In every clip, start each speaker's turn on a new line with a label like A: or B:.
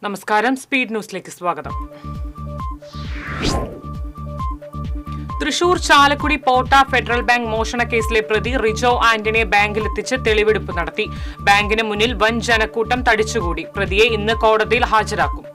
A: നമസ്കാരം, സ്പീഡ് ന്യൂസിലേക്ക് സ്വാഗതം. തൃശൂർ ചാലക്കുടി പോട്ട ഫെഡറൽ ബാങ്ക് മോഷണ കേസിലെ പ്രതി റിജോ ആന്റണിയെ ബാങ്കിലെത്തിച്ച് തെളിവെടുപ്പ് നടത്തി. ബാങ്കിന് മുന്നിൽ വൻ ജനക്കൂട്ടം തടിച്ചുകൂടി. പ്രതിയെ ഇന്ന് കോടതിയിൽ ഹാജരാക്കും.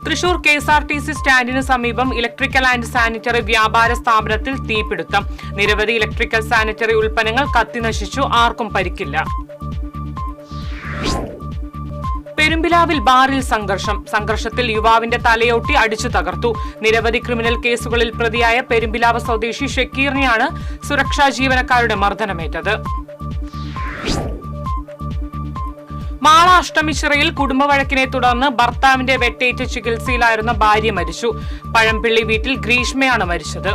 A: തൃശൂർ KSRTC സ്റ്റാൻഡിന് സമീപം ഇലക്ട്രിക്കൽ ആൻഡ് സാനിറ്ററി വ്യാപാര സ്ഥാപനത്തിൽ തീപിടുത്തം. നിരവധി ഇലക്ട്രിക്കൽ സാനിറ്ററി ഉൽപ്പന്നങ്ങൾ കത്തിനശിച്ചു. ആർക്കും പരിക്കില്ല. പെരുമ്പിലാവിൽ ബാറിൽ സംഘർഷത്തിൽ യുവാവിന്റെ തലയോട്ടി അടിച്ചു തകർത്തു. നിരവധി ക്രിമിനൽ കേസുകളിൽ പ്രതിയായ പെരുമ്പിലാവ് സ്വദേശി ഷക്കീറിനെയാണ് സുരക്ഷാ ജീവനക്കാരുടെ മർദ്ദനമേറ്റത്. മാള അഷ്ടമിച്ചിറയിൽ കുടുംബവഴക്കിനെ തുടർന്ന് ഭർത്താവിന്റെ വെട്ടേറ്റ് ചികിത്സയിലായിരുന്ന ഭാര്യ മരിച്ചു. പഴംപിള്ളി വീട്ടിൽ ഗ്രീഷ്മയാണ് മരിച്ചത്.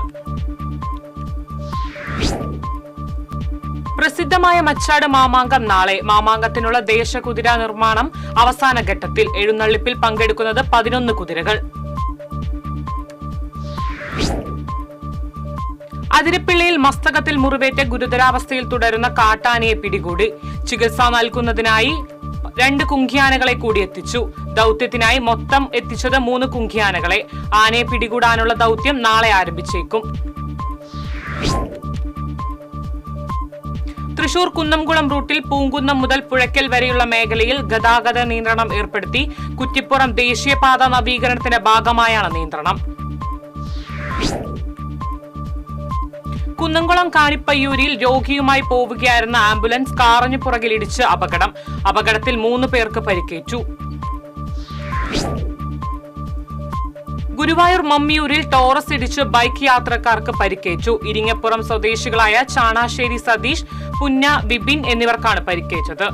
A: പ്രസിദ്ധമായ മച്ചാട് മാമാങ്കം നാളെ. മാമാങ്കത്തിനുള്ള ദേശകുതിര നിർമ്മാണം അവസാന ഘട്ടത്തിൽ. എഴുന്നള്ളിപ്പിൽ പങ്കെടുക്കുന്നത് 11 കുതിരകൾ. അതിരപ്പിള്ളിയിൽ മസ്തകത്തിൽ മുറിവേറ്റ് ഗുരുതരാവസ്ഥയിൽ തുടരുന്ന കാട്ടാനയെ പിടികൂടി. ചികിത്സ നൽകുന്നതിനായി 2 കുങ്കിയാനകളെ കൂടി എത്തിച്ചു. ദൌത്യത്തിനായി മൊത്തം എത്തിച്ചത് 3 കുങ്കിയാനകളെ. ആനയെ പിടികൂടാനുള്ള ദൌത്യം നാളെ ആരംഭിച്ചേക്കും. തൃശൂർ കുന്നംകുളം റൂട്ടിൽ പൂങ്കുന്നം മുതൽ പുഴയ്ക്കൽ വരെയുള്ള മേഖലയിൽ ഗതാഗത നിയന്ത്രണം ഏർപ്പെടുത്തി. കുറ്റിപ്പുറം ദേശീയപാത നവീകരണത്തിന്റെ ഭാഗമായാണ് നിയന്ത്രണം. കുന്നംകുളം കാണിപ്പയ്യൂരിൽ രോഗിയുമായി പോവുകയായിരുന്ന ആംബുലൻസ് കാറിന് പുറകിലിടിച്ച് അപകടത്തിൽ 3 പേർക്ക് പരിക്കേറ്റു. ഗുരുവായൂർ മമ്മിയൂരിൽ ടോറസ് ഇടിച്ച് ബൈക്ക് യാത്രക്കാർക്ക് പരിക്കേറ്റു. ഇരിങ്ങപ്പുറം സ്വദേശികളായ ചാണാശ്ശേരി സതീഷ്, പുന്ന വിപിൻ എന്നിവർക്കാണ് പരിക്കേറ്റത്.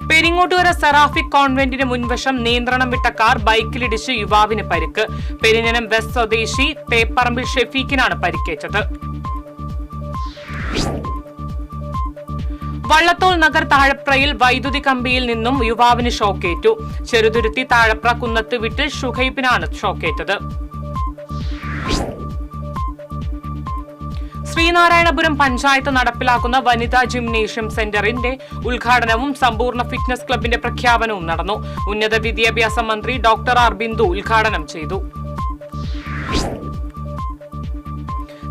A: പെരിങ്ങോട്ടുകര സെറാഫിക് കോൺവെന്റിന് മുൻവശം നിയന്ത്രണം വിട്ട കാർ ബൈക്കിലിടിച്ച് യുവാവിന് പരിക്ക്. പെരിഞ്ഞനം വെസ്റ്റ് സ്വദേശി തേപ്പറമ്പിൽ ഷെഫീഖിനാണ് പരിക്കേറ്റത്. വള്ളത്തോൾ നഗർ താഴപ്രയിൽ വൈദ്യുതി കമ്പിയിൽ നിന്നും യുവാവിന് ഷോക്കേറ്റു. ചെറുതുരുത്തി താഴപ്ര കുന്നത്ത് വീട്ടിൽ ഷുഹൈബിനാണ് ഷോക്കേറ്റത്. ശ്രീനാരായണപുരം പഞ്ചായത്ത് നടപ്പിലാക്കുന്ന വനിതാ ജിംനേഷ്യം സെന്ററിന്റെ ഉദ്ഘാടനവും സമ്പൂർണ്ണ ഫിറ്റ്നസ് ക്ലബിന്റെ പ്രഖ്യാപനവും നടന്നു. ഉന്നത വിദ്യാഭ്യാസ മന്ത്രി ഡോക്ടർ ആർ ബിന്ദു ഉദ്ഘാടനം ചെയ്തു.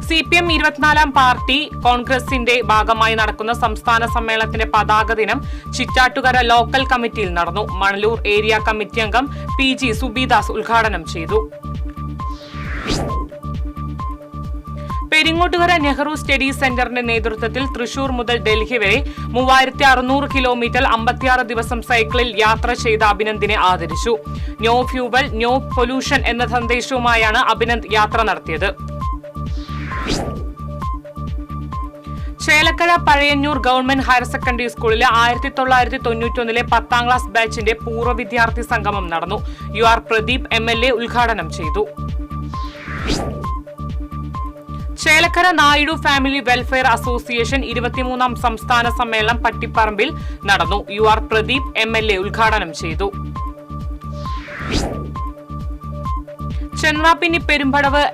A: CPM 24ാം പാർട്ടി കോൺഗ്രസിന്റെ ഭാഗമായി നടക്കുന്ന സംസ്ഥാന സമ്മേളനത്തിന്റെ പതാക ദിനം ചിറ്റാറ്റുകര ലോക്കൽ കമ്മിറ്റിയിൽ നടന്നു. മണലൂർ ഏരിയ കമ്മിറ്റി അംഗം PG സുബിദാസ് ഉദ്ഘാടനം ചെയ്തു. പെരിങ്ങോട്ടുകര നെഹ്റു സ്റ്റഡി സെന്ററിന്റെ നേതൃത്വത്തിൽ തൃശൂർ മുതൽ ഡൽഹി വരെ 3600 കിലോമീറ്റർ 56 ദിവസം സൈക്കിളിൽ യാത്ര ചെയ്ത അഭിനന്ദിനെ ആദരിച്ചു. നോ ഫ്യൂവൽ നോ പൊല്യൂഷൻ എന്ന സന്ദേശവുമായാണ് അഭിനന്ദ് യാത്ര നടത്തിയത്. Chelakkara Pazhayannur government higher secondary സ്കൂളിലെ 1991 10ാം ക്ലാസ് ബാച്ചിന്റെ പൂർവ്വ വിദ്യാർത്ഥി സംഗമം നടന്നു. UR പ്രദീപ് MLA ഉദ്ഘാടനം ചെയ്തു. Chelakkara Naidu family welfare association 23ാം സംസ്ഥാന സമ്മേളനം പട്ടിപ്പറമ്പിൽ നടന്നു. UR പ്രദീപ് MLA ഉദ്ഘാടനം ചെയ്തു. ചെന്നാപ്പിന്നി പെരുമ്പടവ്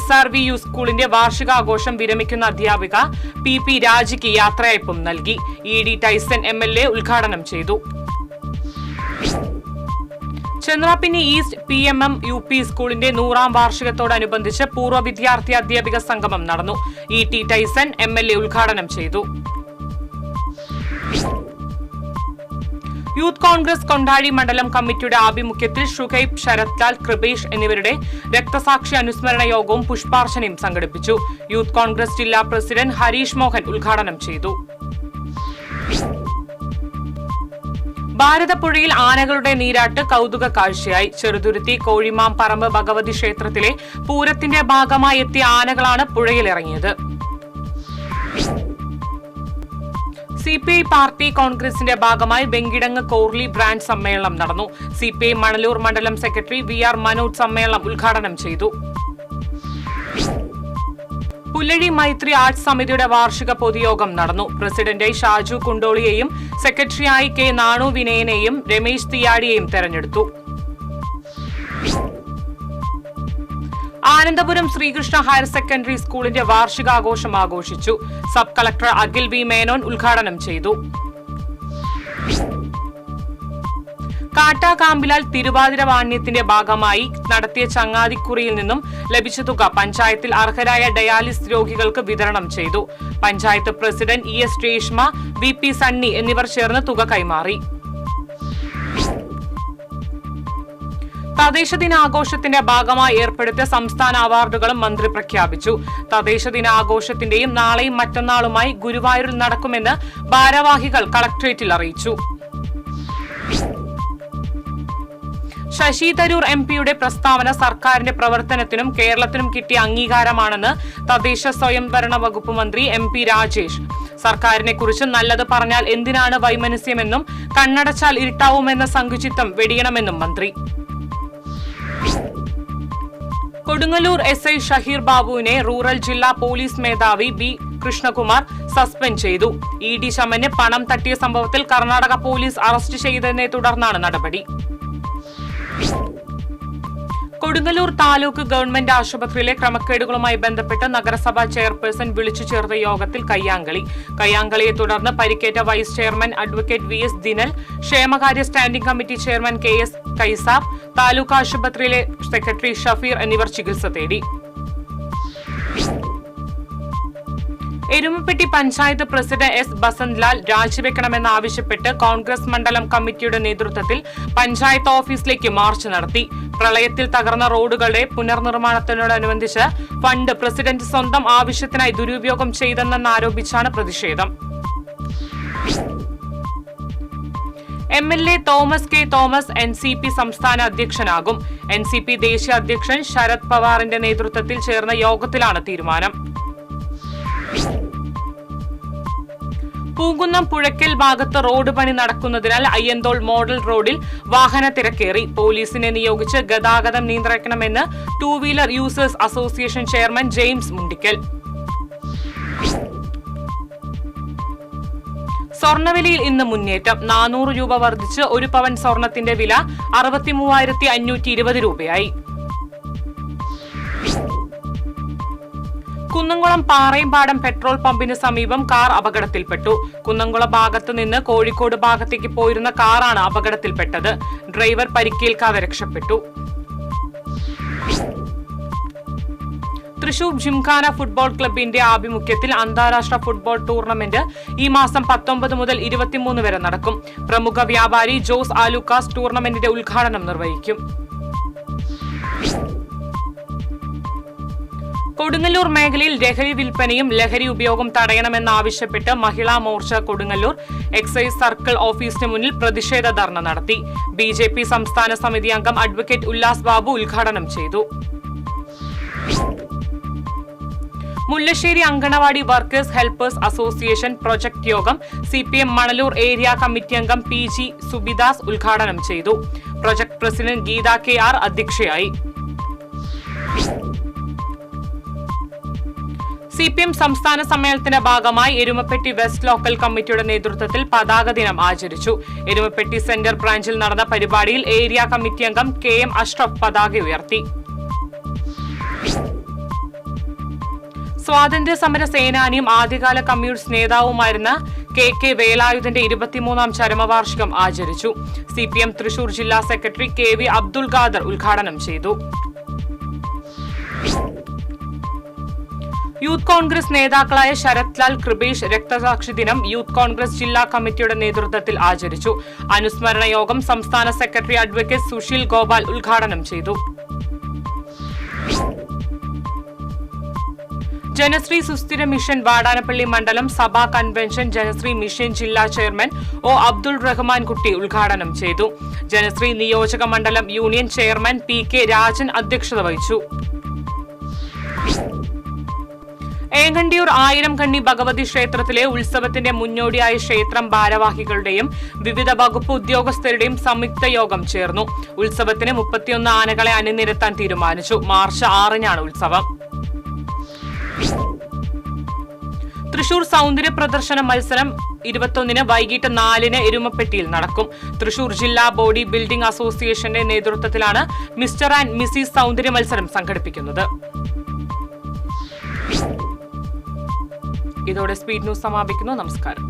A: SRVU സ്കൂളിന്റെ വാർഷികാഘോഷം വിരമിക്കുന്ന അധ്യാപിക PP രാജിക്ക് യാത്രയയപ്പും നൽകി. ED ടൈസൺ MLA ഉദ്ഘാടനം ചെയ്തു. ചെന്നാപ്പിന്നി ഈസ്റ്റ് PMM UP സ്കൂളിന്റെ 100ാം വാർഷികത്തോടനുബന്ധിച്ച് പൂർവ്വ വിദ്യാർത്ഥി അധ്യാപിക സംഗമം നടന്നു. ET ടൈസൺ MLA ഉദ്ഘാടനം ചെയ്തു. യൂത്ത് കോൺഗ്രസ് കൊണ്ടാഴി മണ്ഡലം കമ്മിറ്റിയുടെ ആഭിമുഖ്യത്തിൽ ഷുഹൈബ്, ശരത്ലാൽ, കൃപേഷ് എന്നിവരുടെ രക്തസാക്ഷി അനുസ്മരണ യോഗവും പുഷ്പാർച്ചനയും സംഘടിപ്പിച്ചു. യൂത്ത് കോൺഗ്രസ് ജില്ലാ പ്രസിഡന്റ് ഹരീഷ് മോഹൻ ഉദ്ഘാടനം ചെയ്തു. ഭാരതപ്പുഴയിൽ ആനകളുടെ നീരാട്ട് കൗതുക കാഴ്ചയായി. ചെറുതുരുത്തി കോഴിമാം പറമ്പ് ഭഗവതി ക്ഷേത്രത്തിലെ പൂരത്തിന്റെ ഭാഗമായി എത്തിയ ആനകളാണ് പുഴയിലിറങ്ങിയത്. CPI പാർട്ടി കോൺഗ്രസിന്റെ ഭാഗമായി വെങ്കിടങ്ങ് കോർലി ബ്രാഞ്ച് സമ്മേളനം നടന്നു. CPI മണലൂർ മണ്ഡലം സെക്രട്ടറി VR മനോജ് സമ്മേളനം ഉദ്ഘാടനം ചെയ്തു. പുല്ലഴി മൈത്രി ആർട്സ് സമിതിയുടെ വാർഷിക പൊതുയോഗം നടന്നു. പ്രസിഡന്റായി ഷാജു കുണ്ടോളിയെയും സെക്രട്ടറിയായി K നാണു വിനയനെയും രമേശ് തിയാടിയെയും തെരഞ്ഞെടുത്തു. ആനന്ദപുരം ശ്രീകൃഷ്ണ ഹയർ സെക്കൻഡറി സ്കൂളിന്റെ വാർഷികാഘോഷം ആഘോഷിച്ചു. Sub collector Akhil V Menon ഉദ്ഘാടനം ചെയ്തു. കാട്ടാകാമ്പിലാൽ തിരുവാതിര വാണ്യത്തിന്റെ ഭാഗമായി നടത്തിയ ചങ്ങാതിക്കുറിയിൽ നിന്നും ലഭിച്ച തുക പഞ്ചായത്തിൽ അർഹരായ ഡയാലിസിസ് രോഗികൾക്ക് വിതരണം ചെയ്തു. Panchayat president ES Reshma, VP Sunny എന്നിവർ ചേർന്ന് തുക കൈമാറി. തദ്ദേശ ദിനാഘോഷത്തിന്റെ ഭാഗമായി ഏർപ്പെടുത്തിയ സംസ്ഥാന അവാർഡുകളും മന്ത്രി പ്രഖ്യാപിച്ചു. തദ്ദേശ ദിനാഘോഷത്തിന്റെയും നാളെയും മറ്റന്നാളുമായി ഗുരുവായൂരിൽ നടക്കുമെന്ന് ഭാരവാഹികൾ കളക്ടറേറ്റിൽ അറിയിച്ചു. ശശി തരൂർ MP-യുടെ പ്രസ്താവന സർക്കാരിന്റെ പ്രവർത്തനത്തിനും കേരളത്തിനും കിട്ടിയ അംഗീകാരമാണെന്ന് തദ്ദേശ സ്വയംഭരണ വകുപ്പ് മന്ത്രി MP രാജേഷ്. സർക്കാരിനെ കുറിച്ച് നല്ലത് പറഞ്ഞാൽ എന്തിനാണ് വൈമനസ്യമെന്നും കണ്ണടച്ചാൽ ഇരുട്ടാവുമെന്ന സങ്കുചിത്തം വെടിയണമെന്നും മന്ത്രി. കൊടുങ്ങല്ലൂർ SI ഷഹീർ ബാബുവിനെ റൂറൽ ജില്ലാ പോലീസ് മേധാവി B കൃഷ്ണകുമാർ സസ്പെൻഡ് ചെയ്തു. ED ശമന് പണം തട്ടിയ സംഭവത്തിൽ കർണാടക പോലീസ് അറസ്റ്റ് ചെയ്തതിനെ തുടർന്നാണ് നടപടി. കൊടുങ്ങല്ലൂർ താലൂക്ക് ഗവൺമെന്റ് ആശുപത്രിയിലെ ക്രമക്കേടുകളുമായി ബന്ധപ്പെട്ട് നഗരസഭാ ചെയർപേഴ്സൺ വിളിച്ചു ചേർത്ത യോഗത്തിൽ കയ്യാങ്കളിയെ തുടർന്ന് പരിക്കേറ്റ vice chairman advocate VS Dinal, ക്ഷേമകാര്യ standing committee chairman KS Kaisab, taluk ആശുപത്രിയിലെ സെക്രട്ടറി ഷഫീർ എന്നിവർ ചികിത്സ തേടി. എരുമപ്പെട്ടി പഞ്ചായത്ത് പ്രസിഡന്റ് S ബസന്ത്ലാൽ രാജിവെക്കണമെന്നാവശ്യപ്പെട്ട് കോൺഗ്രസ് മണ്ഡലം കമ്മിറ്റിയുടെ നേതൃത്വത്തിൽ പഞ്ചായത്ത് ഓഫീസിലേക്ക് മാർച്ച് നടത്തി. പ്രളയത്തിൽ തകർന്ന റോഡുകളുടെ പുനർനിർമ്മാണത്തിനോടനുബന്ധിച്ച് ഫണ്ട് പ്രസിഡന്റ് സ്വന്തം ആവശ്യത്തിനായി ദുരുപയോഗം ചെയ്തെന്നാരോപിച്ചാണ് പ്രതിഷേധം. MLA Thomas K Thomas NCP സംസ്ഥാന അധ്യക്ഷനാകും. NCP ദേശീയ അധ്യക്ഷൻ ശരത് പവാറിന്റെ നേതൃത്വത്തിൽ ചേർന്ന യോഗത്തിലാണ് തീരുമാനം. പൂങ്കുന്നം പുഴയ്ക്കൽ ഭാഗത്ത് റോഡ് പണി നടക്കുന്നതിനാൽ അയ്യന്തോൾ മോഡൽ റോഡിൽ വാഹന തിരക്കേറി. പോലീസിനെ നിയോഗിച്ച് ഗതാഗതം നിയന്ത്രിക്കണമെന്ന് 2 wheeler users association chairman James Mundickal. സ്വർണ്ണവിലയിൽ ഇന്ന് മുന്നേറ്റം. 400 രൂപ വർദ്ധിച്ച് 1 പവൻ സ്വർണത്തിന്റെ വില 63,520 രൂപയായി. കുന്നംകുളം പാറയമ്പാടം പെട്രോൾ പമ്പിന് സമീപം കാർ അപകടത്തിൽപ്പെട്ടു. കുന്നംകുളം ഭാഗത്തു നിന്ന് കോഴിക്കോട് ഭാഗത്തേക്ക് പോയിരുന്ന കാറാണ് അപകടത്തിൽപ്പെട്ടത്. ഡ്രൈവർ പരിക്കേൽക്കാതെ രക്ഷപ്പെട്ടു. തൃശൂർ ജിംഖാന ഫുട്ബോൾ ക്ലബിന്റെ ആഭിമുഖ്യത്തിൽ അന്താരാഷ്ട്ര ഫുട്ബോൾ ടൂർണമെന്റ് ഈ മാസം 19 മുതൽ 23 വരെ നടക്കും. പ്രമുഖ വ്യാപാരി ജോസ് ആലുക്കാസ് ടൂർണമെന്റിന്റെ ഉദ്ഘാടനം നിർവഹിക്കും. കൊടുങ്ങല്ലൂർ മേഖലയിൽ ലഹരി വിൽപ്പനയും ലഹരി ഉപയോഗം തടയണമെന്നാവശ്യപ്പെട്ട് മഹിളാ മോർച്ച കൊടുങ്ങല്ലൂർ എക്സൈസ് സർക്കിൾ ഓഫീസിന് മുന്നിൽ പ്രതിഷേധ ധർണ നടത്തി. BJP സംസ്ഥാന സമിതി അംഗം അഡ്വക്കേറ്റ് ഉല്ലാസ് ബാബു ഉദ്ഘാടനം ചെയ്തു. Mullassery anganwadi workers helpers association project യോഗം CPM മണലൂർ ഏരിയ കമ്മിറ്റി അംഗം PG സുബിദാസ് ഉദ്ഘാടനം ചെയ്തു. പ്രൊജക്ട് പ്രസിഡന്റ് ഗീത KR അധ്യക്ഷയായി. CPM സംസ്ഥാന സമ്മേളനത്തിന്റെ ഭാഗമായി എരുമപ്പെട്ടി വെസ്റ്റ് ലോക്കൽ കമ്മിറ്റിയുടെ നേതൃത്വത്തിൽ പതാക ദിനം ആചരിച്ചു. എരുമപ്പെട്ടി സെന്റർ ബ്രാഞ്ചിൽ നടന്ന പരിപാടിയിൽ ഏരിയ കമ്മിറ്റി അംഗം KM അഷ്റഫ് പതാക ഉയർത്തി. സ്വാതന്ത്ര്യ സമര സേനാനിയും ആദ്യകാല കമ്മ്യൂണിസ്റ്റ് നേതാവുമായിരുന്ന KK വേലായുധന്റെ 23ാം ചരമവാർഷികം ആചരിച്ചു. CPM തൃശൂർ ജില്ലാ സെക്രട്ടറി KV അബ്ദുൾ ഖാദർ ഉദ്ഘാടനം ചെയ്തു. യൂത്ത് കോൺഗ്രസ് നേതാക്കളായ ശരത് ലാൽ, കൃപേഷ് രക്തസാക്ഷി ദിനം യൂത്ത് കോൺഗ്രസ് ജില്ലാ കമ്മിറ്റിയുടെ നേതൃത്വത്തിൽ ആചരിച്ചു. അനുസ്മരണ യോഗം സംസ്ഥാന സെക്രട്ടറി അഡ്വക്കേറ്റ് സുശീൽ ഗോപാൽ ഉദ്ഘാടനം ചെയ്തു. ജനശ്രീ സുസ്ഥിര മിഷൻ വാടാനപ്പള്ളി മണ്ഡലം സഭാ കൺവെൻഷൻ ജനശ്രീ മിഷൻ ജില്ലാ ചെയർമാൻ O അബ്ദുൾ റഹ്മാൻ കുട്ടി ഉദ്ഘാടനം ചെയ്തു. ജനശ്രീ നിയോജക മണ്ഡലം യൂണിയൻ ചെയർമാൻ PK രാജൻ അധ്യക്ഷത വഹിച്ചു. ഏങ്ങണ്ടിയൂർ 1000 കണ്ണി ഭഗവതി ക്ഷേത്രത്തിലെ ഉത്സവത്തിന്റെ മുന്നോടിയായ ക്ഷേത്രം ഭാരവാഹികളുടെയും വിവിധ വകുപ്പ് ഉദ്യോഗസ്ഥരുടെയും സംയുക്ത യോഗം ചേർന്നു. ഉത്സവത്തിന് 31 ആനകളെ അണിനിരത്താൻ തീരുമാനിച്ചു. മാർച്ച് 6-നാണ് ഉത്സവം. തൃശൂർ സൗന്ദര്യ പ്രദർശന മത്സരം 21-ന് വൈകിട്ട് 4-ന് എരുമപ്പെട്ടിയിൽ നടക്കും. തൃശൂർ ജില്ലാ ബോഡി ബിൽഡിംഗ് അസോസിയേഷന്റെ നേതൃത്വത്തിലാണ് മിസ്റ്റർ ആൻഡ് മിസ്സിസ് സൗന്ദര്യ മത്സരം സംഘടിപ്പിക്കുന്നത്. ഇതോടെ സ്പീഡ് ന്യൂസ് സമാപിക്കുന്നു. നമസ്കാരം.